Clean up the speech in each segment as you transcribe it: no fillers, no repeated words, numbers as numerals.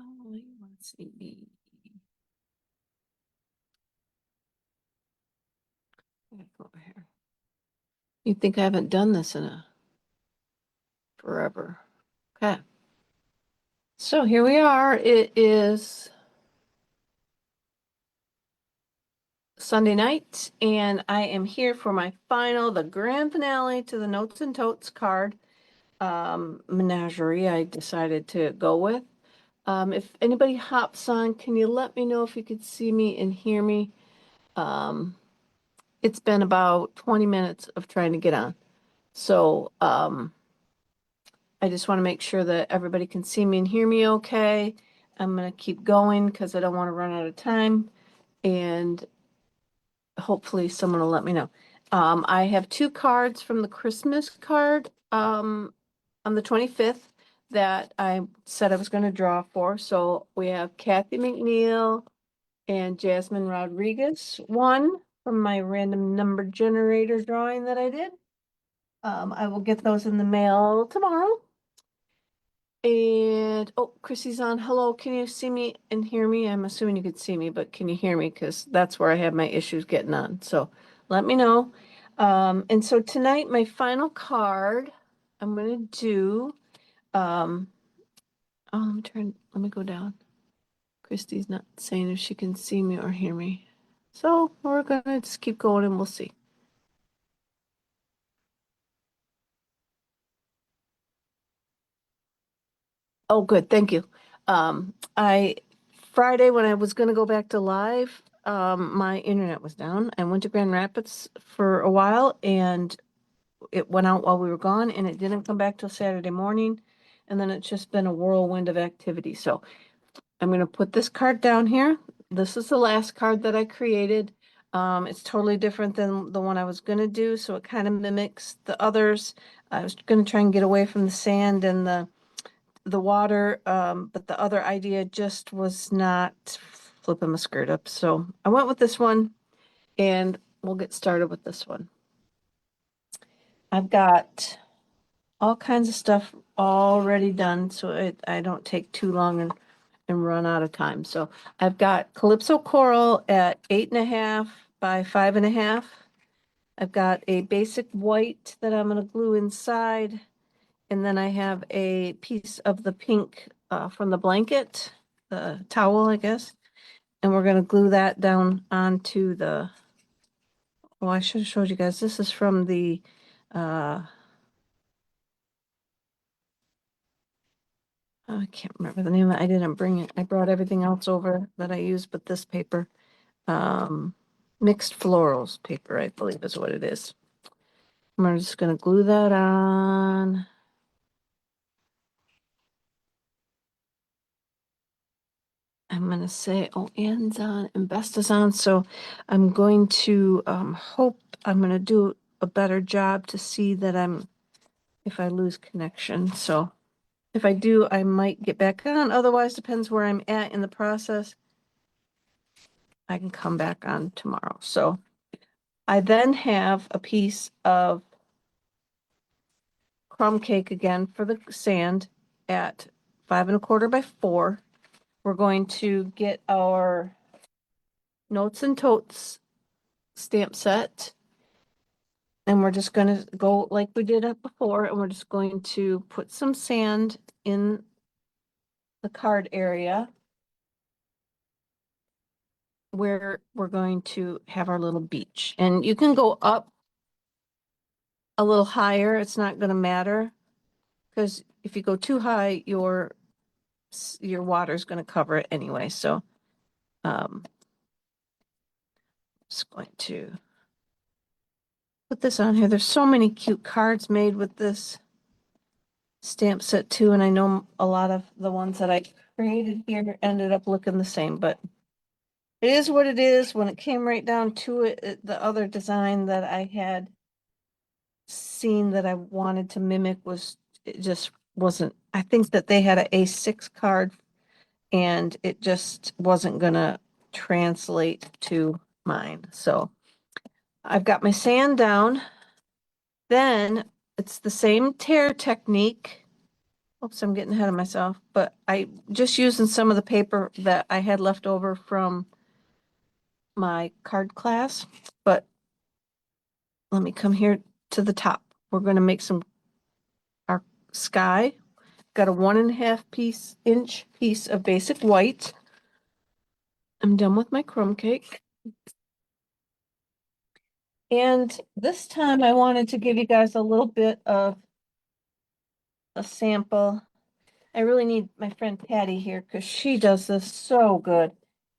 Oh, you want to see me? Go over here. You think I haven't done this in a forever? Okay. So here we are. It is Sunday night, and I am here for my the grand finale to the Notes and Totes card menagerie I decided to go with. If anybody hops on, can you let me know if you could see me and hear me? It's been about 20 minutes of trying to get on. So I just want to make sure that everybody can see me and hear me okay. I'm going to keep going because I don't want to run out of time. And hopefully someone will let me know. I have two cards from the Christmas card on the 25th that I said I was going to draw for. So we have Kathy McNeil and Jasmine Rodriguez, one from my random number generator drawing that I did. I will get those in the mail tomorrow. And oh, Chrissy's on. Hello, can you see me and hear me? I'm assuming you could see me, but can you hear me? Because that's where I have my issues getting on. So let me know. And so tonight, my final card, I'm gonna do. Let me go down. Christy's not saying if she can see me or hear me. So we're gonna just keep going and we'll see. Oh, good. Thank you. I Friday when I was gonna go back to live, my internet was down. I went to Grand Rapids for a while and it went out while we were gone and it didn't come back till Saturday morning. And then it's just been a whirlwind of activity. So I'm gonna put this card down here. This is the last card that I created. It's totally different than the one I was gonna do, so it kind of mimics the others. I was gonna try and get away from the sand and the water, but the other idea just was not flipping my skirt up. So I went with this one and we'll get started with this one. I've got all kinds of stuff already done, so I don't take too long and run out of time. So I've got Calypso Coral at 8.5 by 5.5. I've got a basic white that I'm gonna glue inside. And then I have a piece of the pink from the blanket, the towel, I guess. And we're gonna glue that down onto well, I should have showed you guys. This is from the, I can't remember the name of it. I didn't bring it. I brought everything else over that I used, but this paper, um, mixed florals paper, I believe is what it is. I'm just gonna glue that on. I'm gonna say, oh, Ann's on and Best is on, so I'm going to hope I'm gonna do a better job to see that if I lose connection. So if I do, I might get back on. Otherwise, depends where I'm at in the process. I can come back on tomorrow. So I then have a piece of crumb cake again for the sand at 5.25 by 4. We're going to get our Notes and Totes stamp set. And we're just gonna go like we did it before, and we're just going to put some sand in the card area where we're going to have our little beach. And you can go up a little higher. It's not gonna matter. Because if you go too high, your water is gonna cover it anyway. So just going to put this on here. There's so many cute cards made with this stamp set too, and I know a lot of the ones that I created here ended up looking the same, but it is what it is. When it came right down to it, the other design that I had seen that I wanted to mimic it just wasn't, I think that they had an A6 card and it just wasn't gonna translate to mine. So I've got my sand down. Then it's the same tear technique Oops, I'm getting ahead of myself, but I just using some of the paper that I had left over from my card class, but let me come here to the top. We're going to make our sky. Got a 1.5 inch piece of basic white. I'm done with my crumb cake. And this time I wanted to give you guys a little bit of a sample. I really need my friend Patty here because she does this so good.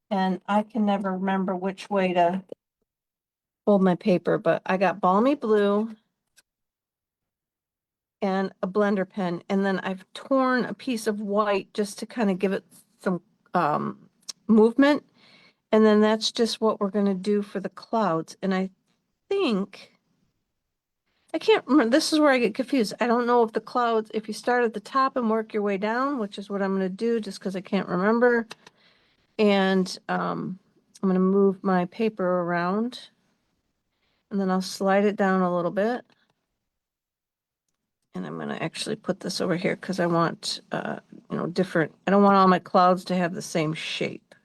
And I can never remember which way to hold my paper, but I got balmy blue and a blender pen. And then I've torn a piece of white just to kind of give it some movement. And then that's just what we're going to do for the clouds. And I think, I can't remember, this is where I get confused. I don't know if the clouds, if you start at the top and work your way down, which is what I'm going to do just because I can't remember. And I'm going to move my paper around and then I'll slide it down a little bit. And I'm going to actually put this over here because I want, different, I don't want all my clouds to have the same shape.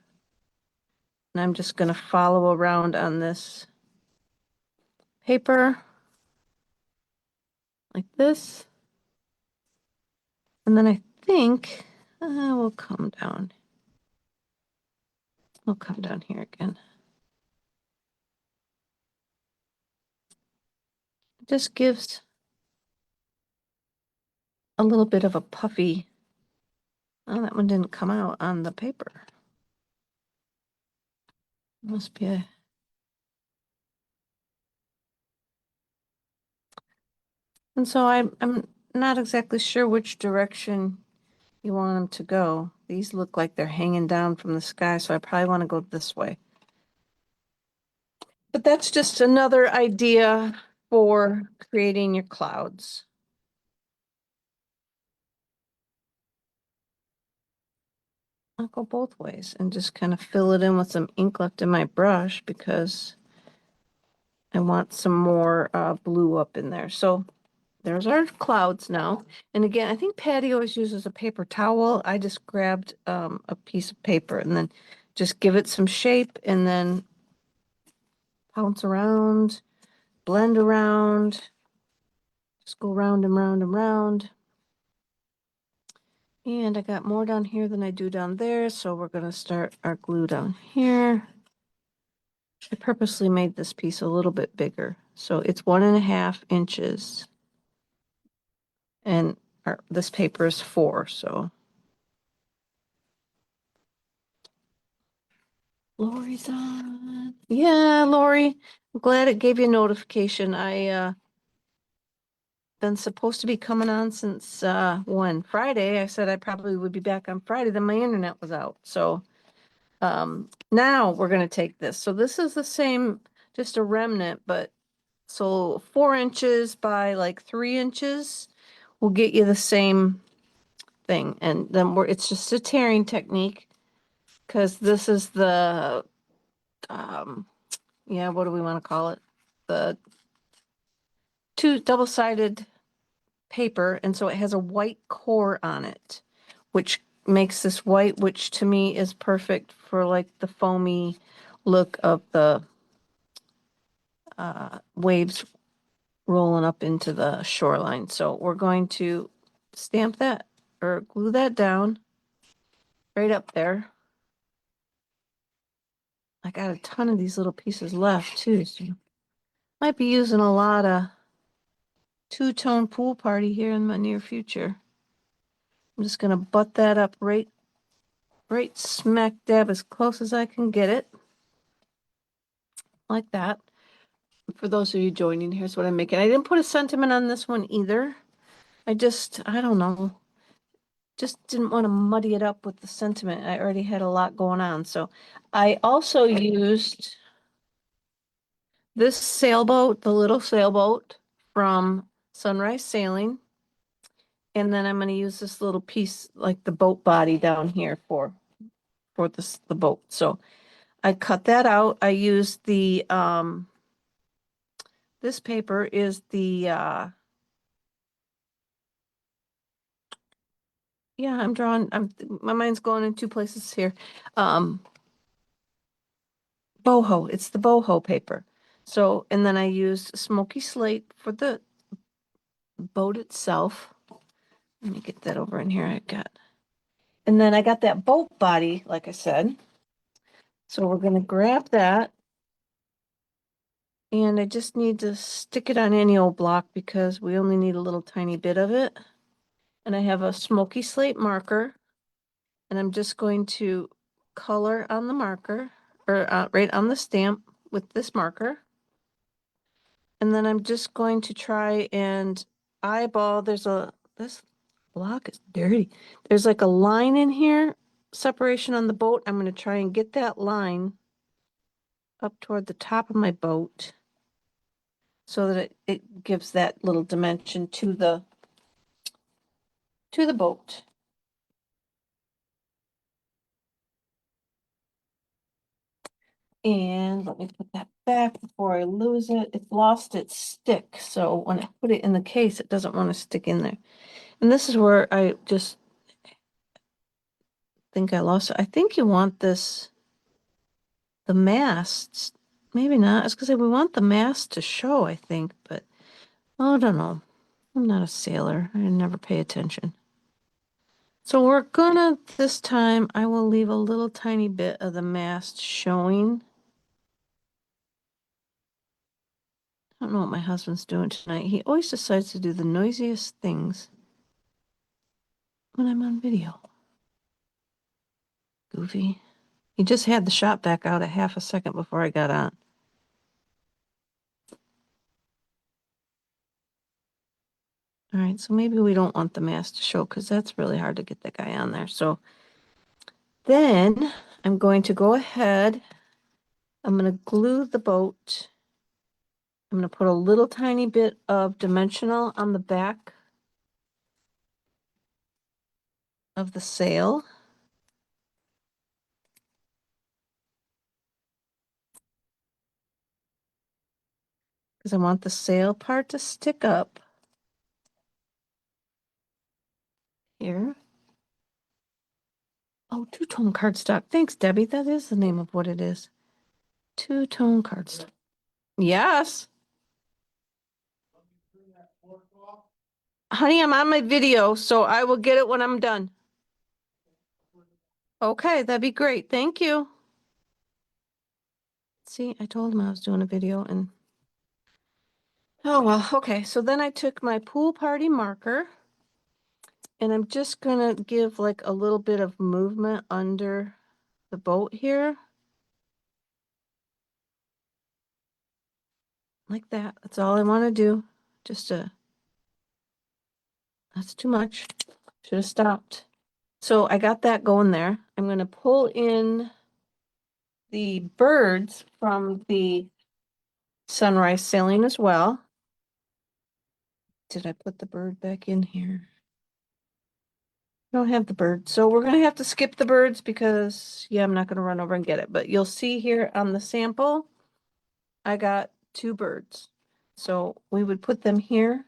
And I'm just going to follow around on this paper like this. And then I think we'll come down. We'll come down here again. It just gives a little bit of a puffy. Oh, that one didn't come out on the paper. Must be a. And so I'm not exactly sure which direction you want them to go. These look like they're hanging down from the sky, so I probably want to go this way. But that's just another idea for creating your clouds. I'll go both ways and just kind of fill it in with some ink left in my brush because I want some more blue up in there. So there's our clouds now. And again, I think Patty always uses a paper towel. I just grabbed a piece of paper and then just give it some shape and then pounce around, blend around, just go round and round and round. And I got more down here than I do down there. So we're going to start our glue down here. I purposely made this piece a little bit bigger. So it's 1.5 inches. And this paper is 4, so. Lori's on. Yeah, Lori, I'm glad it gave you a notification. I been supposed to be coming on since Friday. I said I probably would be back on Friday, then my internet was out. So now we're gonna take this. So this is the same, just a remnant, but so 4 inches by like 3 inches will get you the same thing. And then it's just a tearing technique because this is the yeah, what do we want to call it? The two double-sided paper, and so it has a white core on it, which makes this white, which to me is perfect for like the foamy look of the waves rolling up into the shoreline. So we're going to stamp that or glue that down right up there. I got a ton of these little pieces left too, so might be using a lot of two-tone pool party here in my near future. I'm just gonna butt that up right smack dab as close as I can get it. Like that. For those of you joining, here's what I'm making. I didn't put a sentiment on this one either. I don't know, just didn't want to muddy it up with the sentiment. I already had a lot going on. So I also used this sailboat, the little sailboat from Sunrise Sailing. And then I'm going to use this little piece, like the boat body down here for the boat. So I cut that out. I used the, this paper is the, Yeah, I'm drawing, my mind's going in two places here. Boho, it's the boho paper. So, and then I used smoky slate for the boat itself. Let me get that over in here. I got, and then I got that boat body, like I said. So we're gonna grab that. And I just need to stick it on any old block because we only need a little tiny bit of it. And I have a smoky slate marker. And I'm just going to color on the marker, or right on the stamp with this marker. And then I'm just going to try and eyeball, this block is dirty. There's like a line in here, separation on the boat. I'm going to try and get that line up toward the top of my boat so that it gives that little dimension to the boat. And let me put that back before I lose it. It's lost its stick. So when I put it in the case, it doesn't want to stick in there. And this is where I just think I lost it. I think you want this, the masts. Maybe not. It's because we want the mast to show, I think, but I don't know. I'm not a sailor. I never pay attention. So we're gonna, this time, I will leave a little tiny bit of the mast showing. I don't know what my husband's doing tonight. He always decides to do the noisiest things when I'm on video. Goofy. He just had the shot back out a half a second before I got on. All right, so maybe we don't want the mask to show because that's really hard to get that guy on there. So then I'm going to go ahead. I'm going to glue the boat. I'm going to put a little tiny bit of dimensional on the back of the sail. Because I want the sail part to stick up here. Oh, two-tone cardstock. Thanks, Debbie. That is the name of what it is. Two-tone cardstock. Yes. Honey, I'm on my video, so I will get it when I'm done. Okay, that'd be great. Thank you. See, I told him I was doing a video and oh well, okay. So then I took my pool party marker and I'm just gonna give like a little bit of movement under the boat here. Like that. That's all I want to do. Just that's too much. Should have stopped. So I got that going there. I'm gonna pull in the birds from the sunrise sailing as well. Did I put the bird back in here? I don't have the bird. So we're gonna have to skip the birds because yeah, I'm not gonna run over and get it. But you'll see here on the sample, I got two birds. So we would put them here.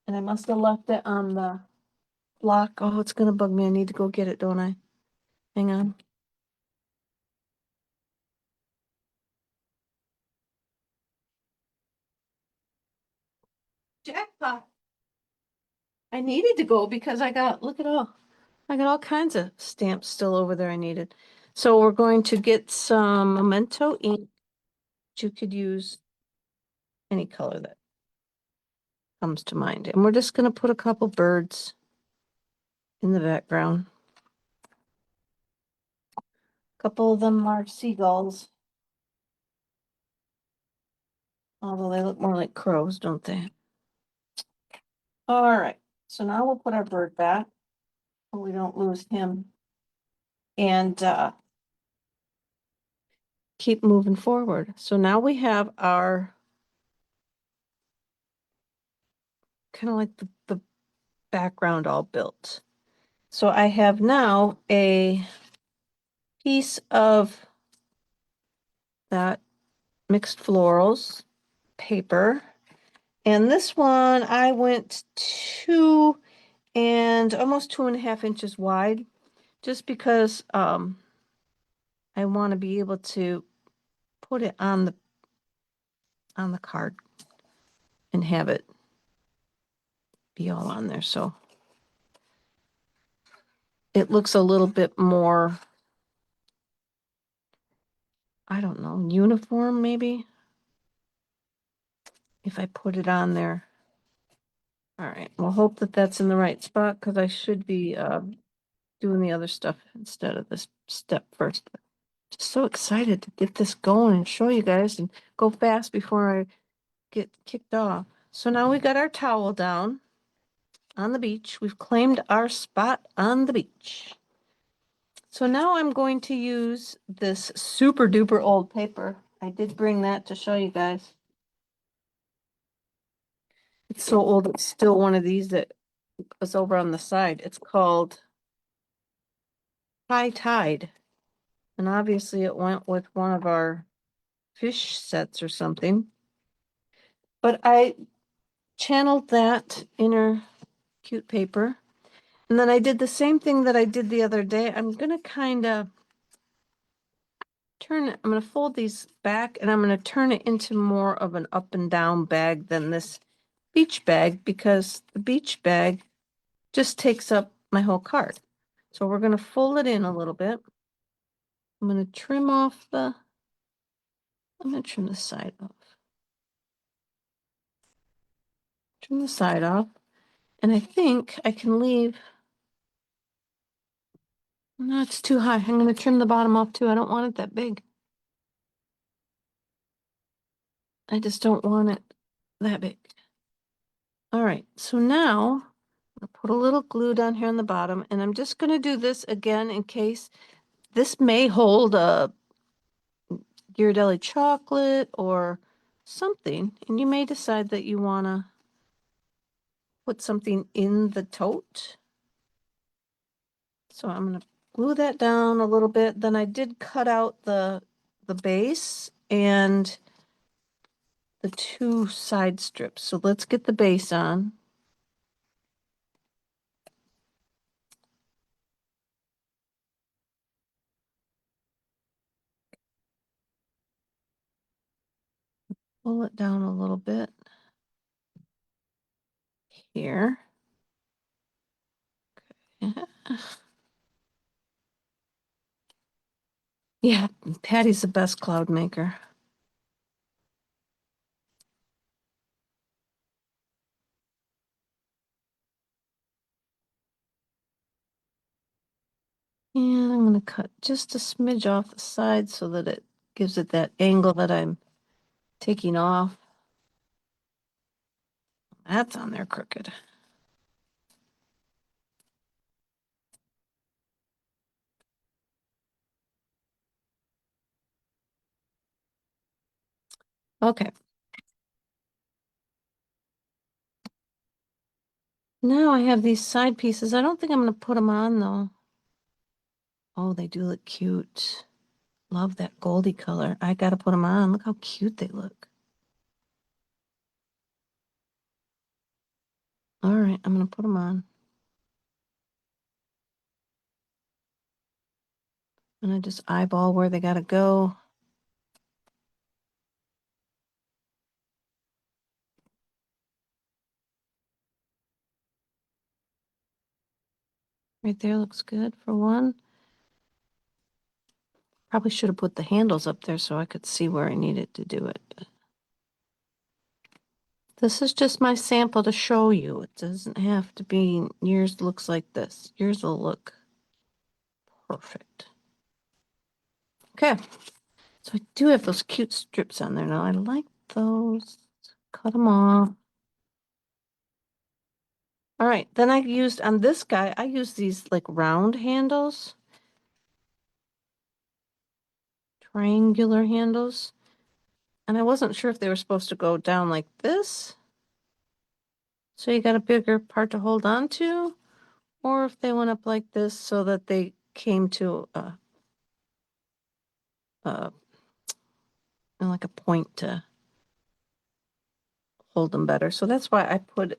And I must have left it on the block. Oh, it's gonna bug me. I need to go get it, don't I? Hang on. Jackpot. I needed to go because I got, look at all, I got all kinds of stamps still over there I needed. So we're going to get some Memento ink. You could use any color that comes to mind. And we're just gonna put a couple birds in the background. A couple of them are seagulls. Although they look more like crows, don't they? All right, so now we'll put our bird back so we don't lose him. And keep moving forward. So now we have our kind of like the background all built. So I have now a piece of that mixed florals paper. And this one I went to and almost 2.5 inches wide, just because I want to be able to put it on the card and have it be all on there. So it looks a little bit more, I don't know, uniform maybe, if I put it on there. All right, we'll hope that that's in the right spot, because I should be doing the other stuff instead of this step first. Just so excited to get this going and show you guys and go fast before I get kicked off. So now we got our towel down on the beach. We've claimed our spot on the beach. So now I'm going to use this super duper old paper. I did bring that to show you guys. It's so old, it's still one of these that was over on the side. It's called High Tide. And obviously it went with one of our fish sets or something. But I channeled that inner cute paper. And then I did the same thing that I did the other day. I'm going to kind of I'm going to fold these back, and I'm going to turn it into more of an up and down bag than this beach bag, because the beach bag just takes up my whole card. So we're going to fold it in a little bit. I'm going to trim the side off. Trim the side off. And I think I can leave. No, it's too high. I'm going to trim the bottom off too. I don't want it that big. I just don't want it that big. All right, so now I'll put a little glue down here on the bottom, and I'm just going to do this again in case this may hold a Ghirardelli chocolate or something, and you may decide that you want to put something in the tote. So I'm going to glue that down a little bit. Then I did cut out the base and the 2 side strips. So let's get the base on. Pull it down a little bit here. Okay. Yeah, Patty's the best cloud maker. And I'm going to cut just a smidge off the side so that it gives it that angle that I'm taking off. That's on there crooked. Okay. Now I have these side pieces. I don't think I'm going to put them on though. Oh, they do look cute. Love that goldy color. I got to put them on. Look how cute they look. All right, I'm going to put them on. And I just eyeball where they got to go. Right there looks good for one. Probably should have put the handles up there so I could see where I needed to do it. This is just my sample to show you. It doesn't have to be, yours looks like this. Yours will look perfect. Okay, so I do have those cute strips on there now. I like those. Cut them off. All right, then I used, on this guy, I used these like round handles. Triangular handles. And I wasn't sure if they were supposed to go down like this. So you got a bigger part to hold on to, or if they went up like this so that they came to like a point to hold them better. So that's why I put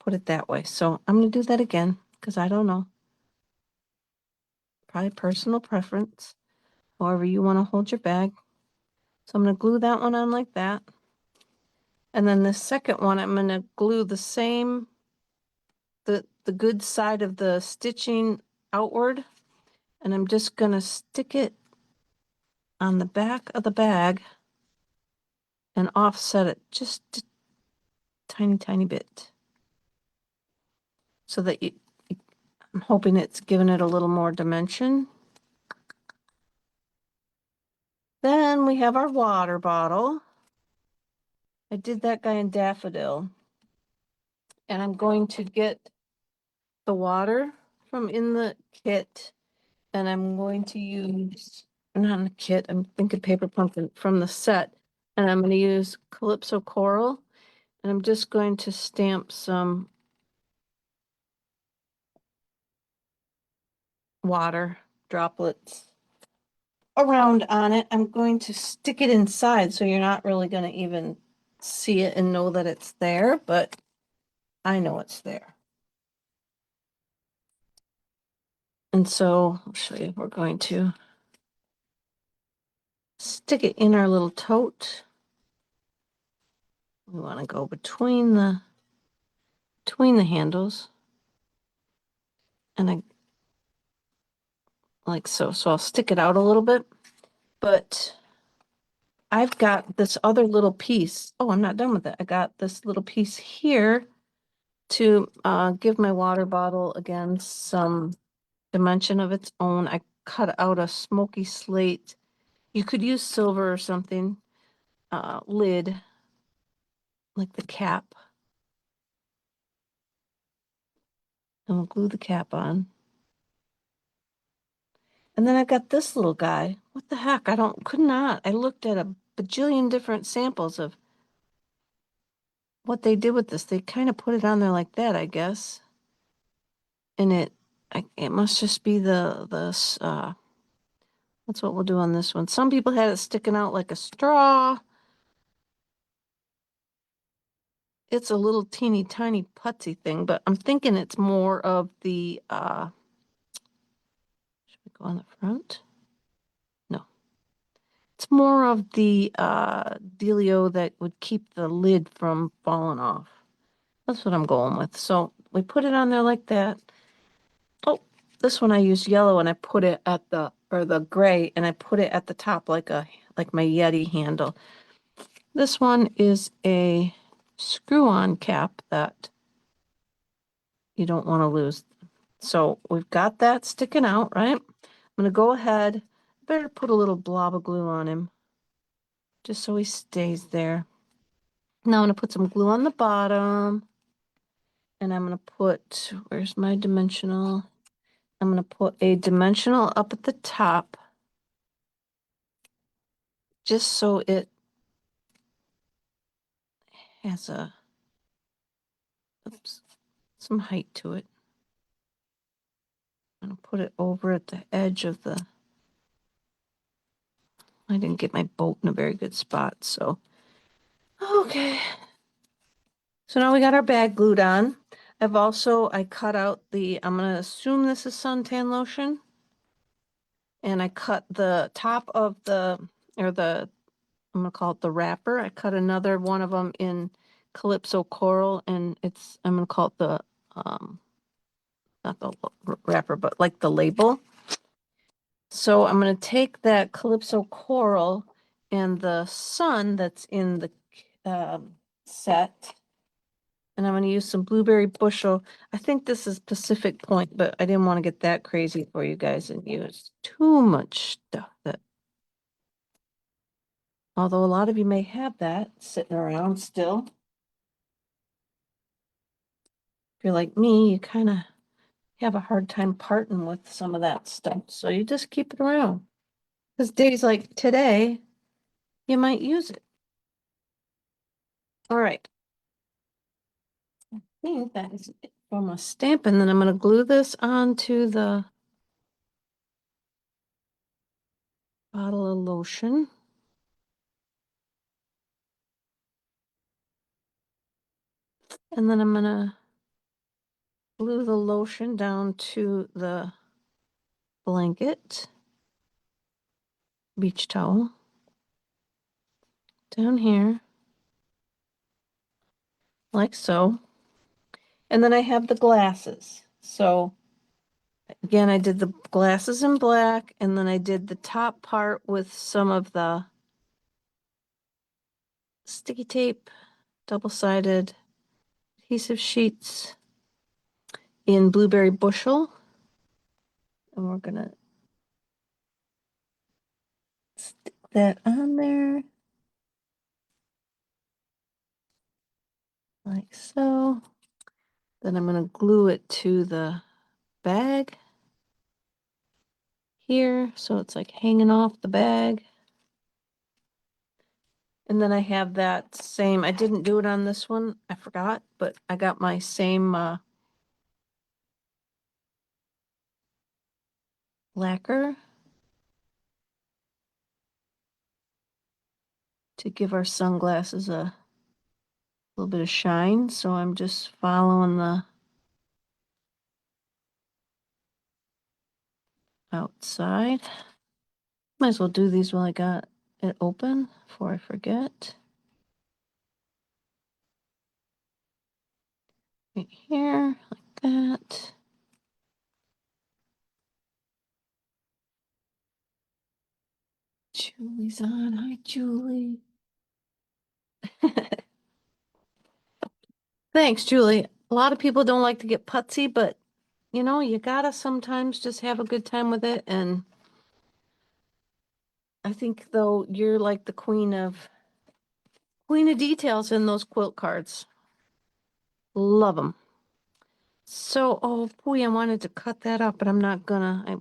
put it that way. So I'm gonna do that again because I don't know. Probably personal preference, however you want to hold your bag. So I'm gonna glue that one on like that. And then the second one, I'm gonna glue the same, the good side of the stitching outward. And I'm just gonna stick it on the back of the bag and offset it just a tiny, tiny bit. So that I'm hoping it's giving it a little more dimension. Then we have our water bottle. I did that guy in daffodil. And I'm going to get the water from in the kit. And I'm going to use, not in the kit, I'm thinking paper pumpkin from the set. And I'm going to use Calypso Coral. And I'm just going to stamp some water droplets around on it. I'm going to stick it inside so you're not really going to even see it and know that it's there, but I know it's there. And so I'll show you, we're going to stick it in our little tote. We want to go between the handles. And I like so. So I'll stick it out a little bit, but I've got this other little piece. Oh, I'm not done with it. I got this little piece here to give my water bottle again some dimension of its own. I cut out a smoky slate. You could use silver or something, lid, like the cap. And we'll glue the cap on. And then I got this little guy. What the heck? Could not. I looked at a bajillion different samples of what they did with this. They kind of put it on there like that, I guess. And it must just be that's what we'll do on this one. Some people had it sticking out like a straw. It's a little teeny tiny putsy thing, but I'm thinking it's more of the, should we go on the front? No. It's more of the dealio that would keep the lid from falling off. That's what I'm going with. So we put it on there like that. Oh, this one I used yellow and I put it at or the gray, and I put it at the top like my Yeti handle. This one is a screw-on cap that you don't want to lose. So we've got that sticking out, right? I'm going to go ahead, better put a little blob of glue on him, just so he stays there. Now I'm going to put some glue on the bottom, and I'm going to put, where's my dimensional? I'm going to put a dimensional up at the top, just so it has some height to it. I'm going to put it over at the edge of I didn't get my boat in a very good spot, so. Okay. So now we got our bag glued on. I cut out I'm going to assume this is suntan lotion. And I cut the top of I'm going to call it the wrapper. I cut another one of them in Calypso Coral, and I'm going to call it not the wrapper, but like the label. So I'm going to take that Calypso Coral and the sun that's in the set, and I'm going to use some blueberry bushel. I think this is Pacific Point, but I didn't want to get that crazy for you guys and use too much stuff although a lot of you may have that sitting around still. If you're like me, you kind of have a hard time parting with some of that stuff. So you just keep it around. Because days like today, you might use it. All right. I think that is it for my stamp. And then I'm going to glue this onto the bottle of lotion. And then I'm going to glue the lotion down to the blanket, beach towel, down here, like so. And then I have the glasses. So again, I did the glasses in black, and then I did the top part with some of the sticky tape, double-sided adhesive sheets in Blueberry Bushel. And we're gonna stick that on there like so. Then I'm gonna glue it to the bag here, so it's like hanging off the bag. And then I have that same, I didn't do it on this one, I forgot, but I got my same lacquer to give our sunglasses a little bit of shine. So I'm just following the outside. Might as well do these while I got it open before I forget. Right here, like that. Julie's on. Hi, Julie. Thanks, Julie. A lot of people don't like to get putsy, but you know, you gotta sometimes just have a good time with it. And I think though you're like the queen of details in those quilt cards. Love them. So, oh boy, I wanted to cut that up, but I'm not gonna. I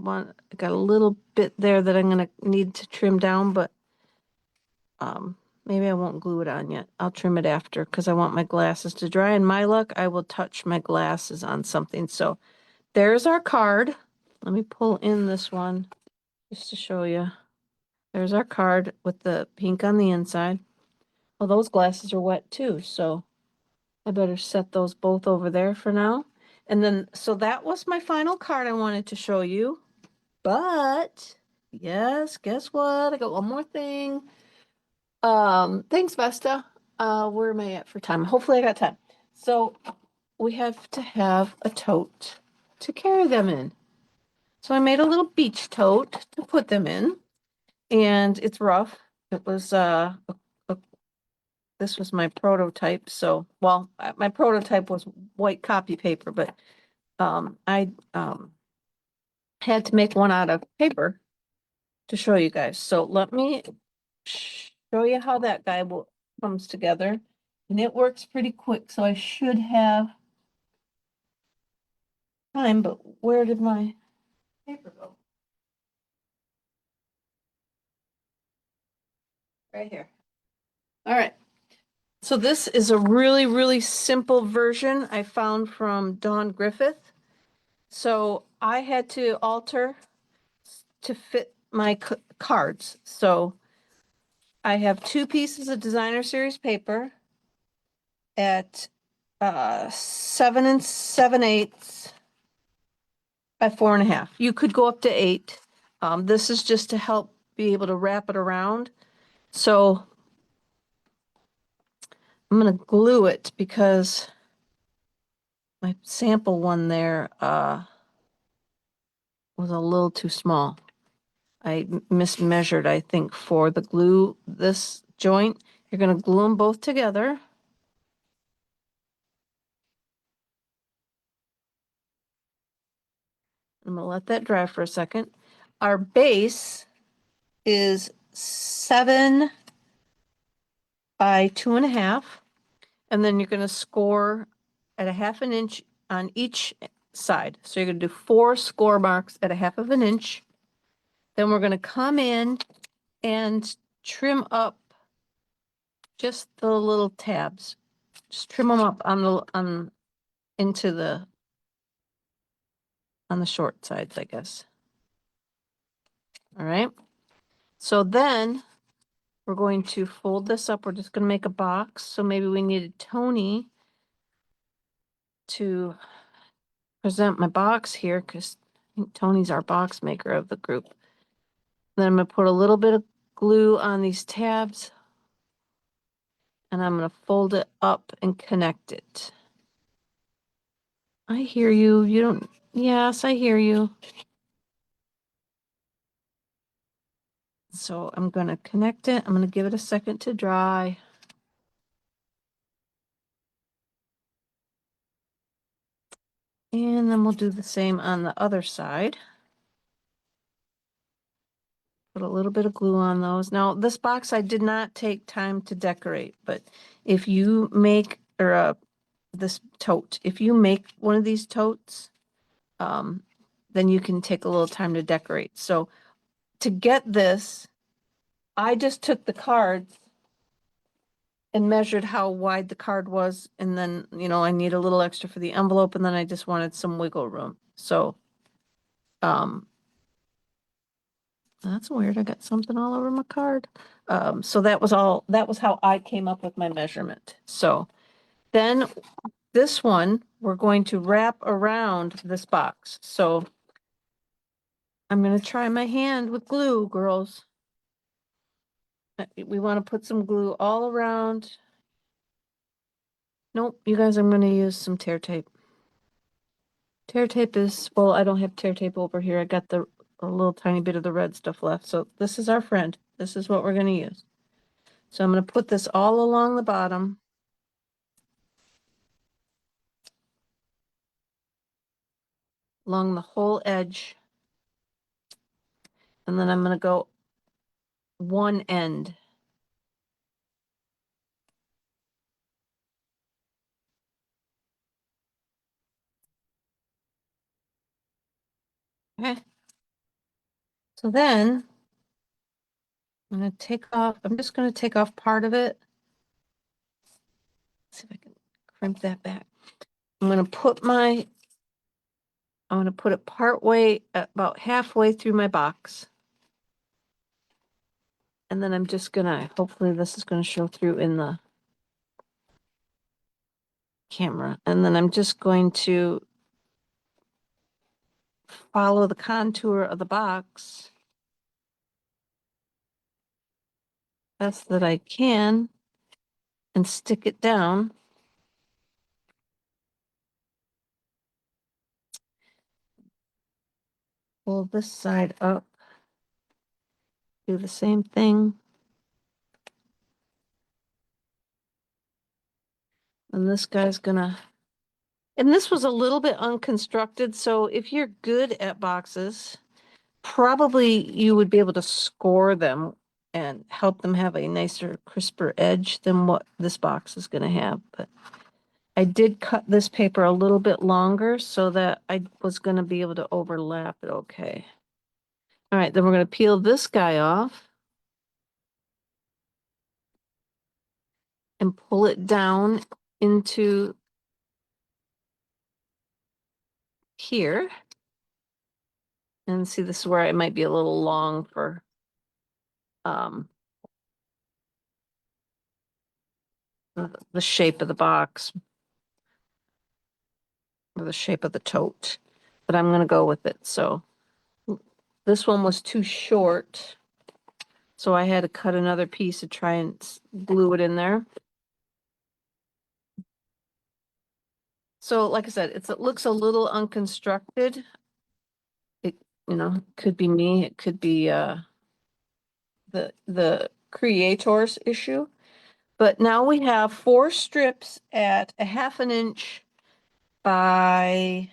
got a little bit there that I'm gonna need to trim down, but maybe I won't glue it on yet. I'll trim it after because I want my glasses to dry. And my luck, I will touch my glasses on something. So there's our card. Let me pull in this one just to show you. There's our card with the pink on the inside. Well, those glasses are wet too, so I better set those both over there for now. And then, so that was my final card I wanted to show you. But yes, guess what? I got one more thing. Thanks, Vesta. Where am I at for time? Hopefully I got time. So we have to have a tote to carry them in. So I made a little beach tote to put them in, and it's rough. It was this was my prototype. So, well, my prototype was white copy paper, but I had to make one out of paper to show you guys. So let me show you how that guy comes together. And it works pretty quick, so I should have time, but where did my paper go? Right here. All right. So this is a really, really simple version I found from Dawn Griffith. So I had to alter to fit my cards. So I have two pieces of designer series paper at 7 7/8 by 4.5. You could go up to 8. This is just to help be able to wrap it around. So I'm going to glue it because my sample one there was a little too small. I mismeasured, I think, for the glue this joint. You're going to glue them both together. I'm going to let that dry for a second. Our base is 7 by 2.5. And then you're going to score at 1/2 inch on each side. So you're going to do 4 score marks at 1/2 inch. Then we're going to come in and trim up just the little tabs. Just trim them up into on the short sides, I guess. All right. So then we're going to fold this up. We're just going to make a box. So maybe we needed Tony to present my box here because Tony's our box maker of the group. Then I'm gonna put a little bit of glue on these tabs and I'm gonna fold it up and connect it. I hear you. You don't, yes, I hear you. So I'm gonna connect it. I'm gonna give it a second to dry. And then we'll do the same on the other side. Put a little bit of glue on those. Now, this box I did not take time to decorate, but if you make, or this tote, if you make one of these totes, then you can take a little time to decorate. So to get this, I just took the cards and measured how wide the card was, and then, I need a little extra for the envelope, and then I just wanted some wiggle room. So, that's weird. I got something all over my card. So that was how I came up with my measurement. So then this one, we're going to wrap around this box. So I'm going to try my hand with glue, girls. We want to put some glue all around. Nope, you guys, I'm going to use some tear tape. Tear tape is, well, I don't have tear tape over here. I got a little tiny bit of the red stuff left. So this is our friend. This is what we're going to use. So I'm going to put this all along the bottom. Along the whole edge. And then I'm going to go one end. Okay. So then I'm going to I'm just going to take off part of it. Let's see if I can crimp that back. I'm going to put it part way, about halfway through my box. And then I'm just going to, hopefully this is going to show through in the camera. And then I'm just going to follow the contour of the box best that I can and stick it down. Pull this side up. Do the same thing. And this guy's gonna, and this was a little bit unconstructed, so if you're good at boxes, probably you would be able to score them and help them have a nicer, crisper edge than what this box is gonna have. But I did cut this paper a little bit longer so that I was gonna be able to overlap it okay. All right, then we're gonna peel this guy off and pull it down into here. And see, this is where it might be a little long for the shape of the box or the shape of the tote, but I'm going to go with it. So this one was too short, so I had to cut another piece to try and glue it in there. So like I said, it looks a little unconstructed. It, could be me. It could be the creator's issue. But now we have 4 strips at a 1/2 inch by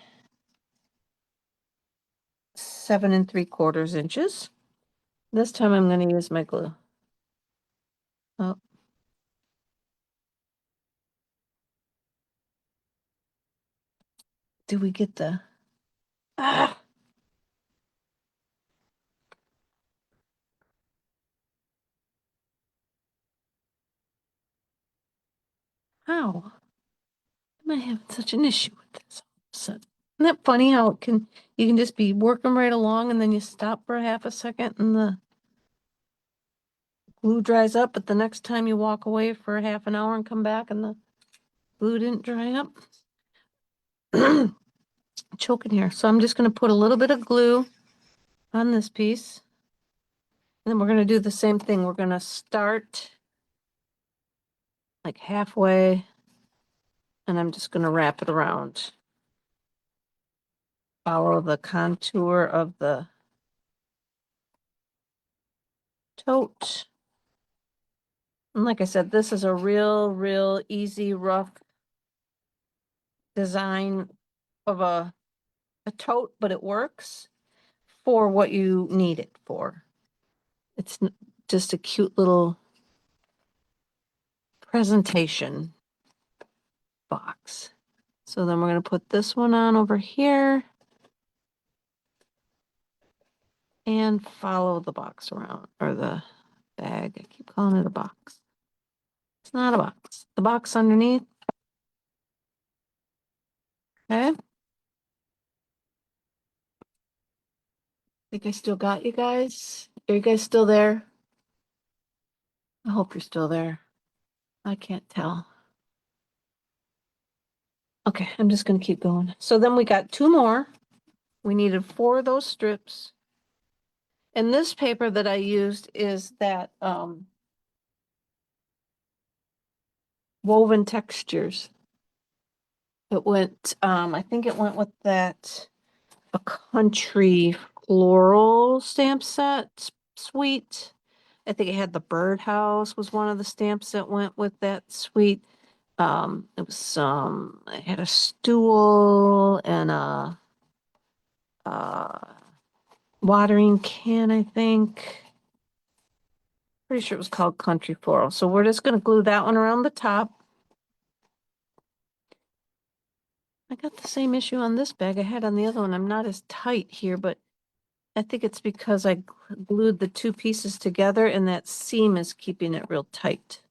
7 3/4 inches. This time I'm going to use my glue. Oh. Do we get the, ah, how am I having such an issue with this all of a sudden? Isn't that funny how you can just be working right along and then you stop for a 1/2 second and the glue dries up, but the next time you walk away for a 1/2 hour and come back and the glue didn't dry up? choking here. So I'm just going to put a little bit of glue on this piece. And then we're going to do the same thing. We're going to start like halfway, and I'm just going to wrap it around. Follow the contour of the tote. And like I said, this is a real easy, rough design of a tote, but it works for what you need it for. It's just a cute little presentation box. So then we're going to put this one on over here and follow the box around, or the bag. I keep calling it a box. It's not a box. The box underneath. Okay. Think I still got you guys? Are you guys still there? I hope you're still there. I can't tell. Okay, I'm just going to keep going. So then we got two more. We needed 4 of those strips. And this paper that I used is that woven textures. It went, I think it went with that a country floral stamp set suite. I think it had the birdhouse was one of the stamps that went with that suite. It was it had a stool and a watering can, I think. Pretty sure it was called Country Floral. So we're just going to glue that one around the top. I got the same issue on this bag I had on the other one. I'm not as tight here, but I think it's because I glued the 2 pieces together and that seam is keeping it real tight.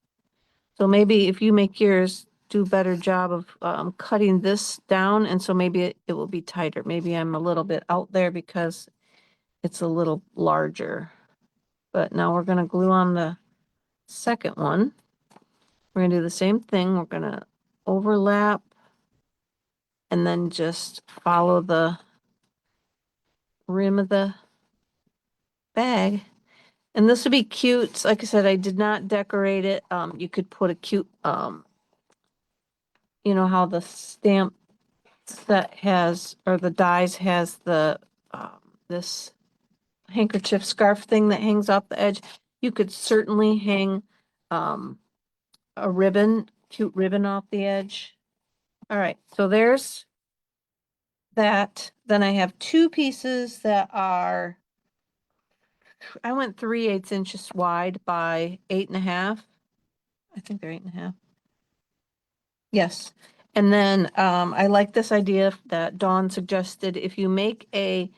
So maybe if you make yours, do a better job of cutting this down, and so maybe it will be tighter. Maybe I'm a little bit out there because it's a little larger. But now we're going to glue on the second one. We're going to do the same thing. We're going to overlap and then just follow the rim of the bag. And this would be cute. Like I said, I did not decorate it. You could put a cute, you know how the stamp set has, or the dies has the, this handkerchief scarf thing that hangs off the edge. You could certainly hang, a ribbon, cute ribbon off the edge. All right, so there's that. Then I have 2 pieces that are, I went 3/8 inches wide by 8.5. I think they're 8.5. Yes. And then I like this idea that Dawn suggested. If you make a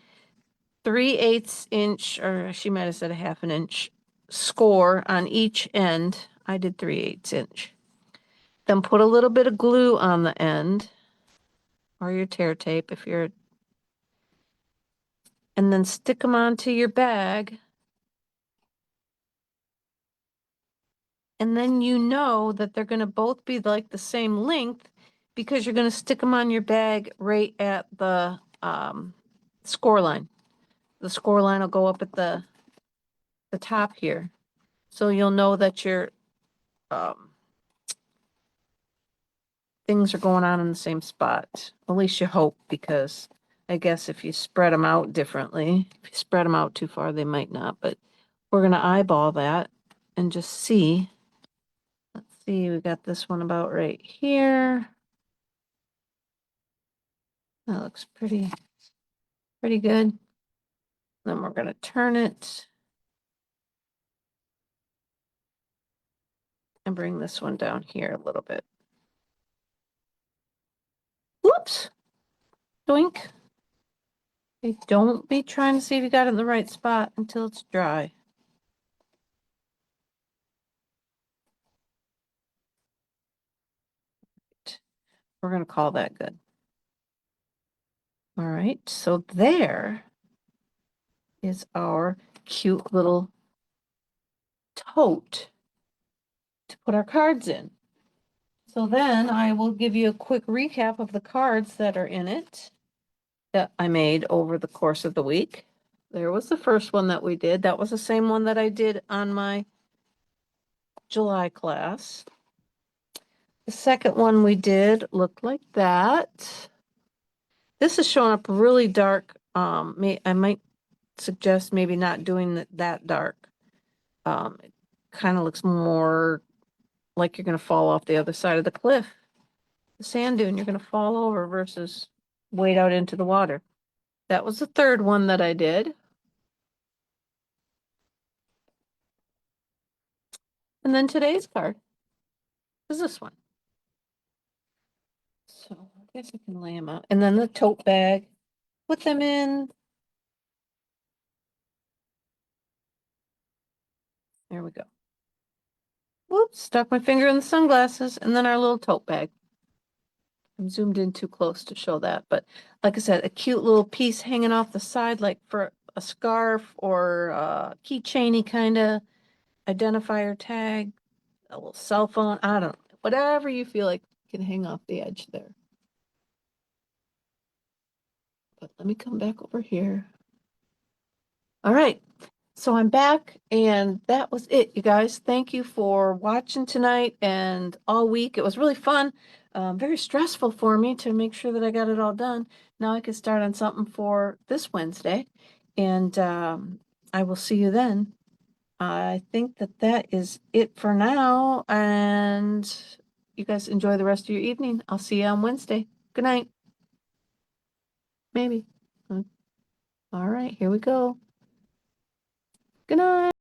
3/8 inch, or she might have said a 1/2 inch score on each end, I did 3/8 inch. Then put a little bit of glue on the end, or your tear tape if you're, and then stick them onto your bag. And then you know that they're going to both be like the same length because you're going to stick them on your bag right at the score line. The score line will go up at the top here. So you'll know that your things are going on in the same spot. At least you hope, because I guess if you spread them out differently, if you spread them out too far, they might not. But we're going to eyeball that and just see. Let's see, we got this one about right here. That looks pretty good. Then we're going to turn it and bring this one down here a little bit. Whoops. Doink. Okay, don't be trying to see if you got it in the right spot until it's dry. We're going to call that good. All right, so there is our cute little tote to put our cards in. So then I will give you a quick recap of the cards that are in it. that I made over the course of the week. There was the first one that we did. That was the same one that I did on my July class. The second one we did looked like that. This is showing up really dark. I might suggest maybe not doing that dark. It kind of looks more like you're going to fall off the other side of the cliff. The sand dune, you're going to fall over versus wade out into the water. That was the third one that I did. And then today's card is this one. So I guess I can lay them out. And then the tote bag, put them in. There we go. Whoops, stuck my finger in the sunglasses and then our little tote bag. I'm zoomed in too close to show that, but like I said, a cute little piece hanging off the side, like for a scarf or a keychainy kind of identifier tag, a little cell phone. I don't know, whatever you feel like can hang off the edge there. But let me come back over here. All right. So I'm back and that was it, you guys. Thank you for watching tonight and all week. It was really fun. Very stressful for me to make sure that I got it all done. Now I can start on something for this Wednesday and I will see you then. I think that that is it for now and you guys enjoy the rest of your evening. I'll see you on Wednesday. Good night. Maybe. All right, here we go. Good night.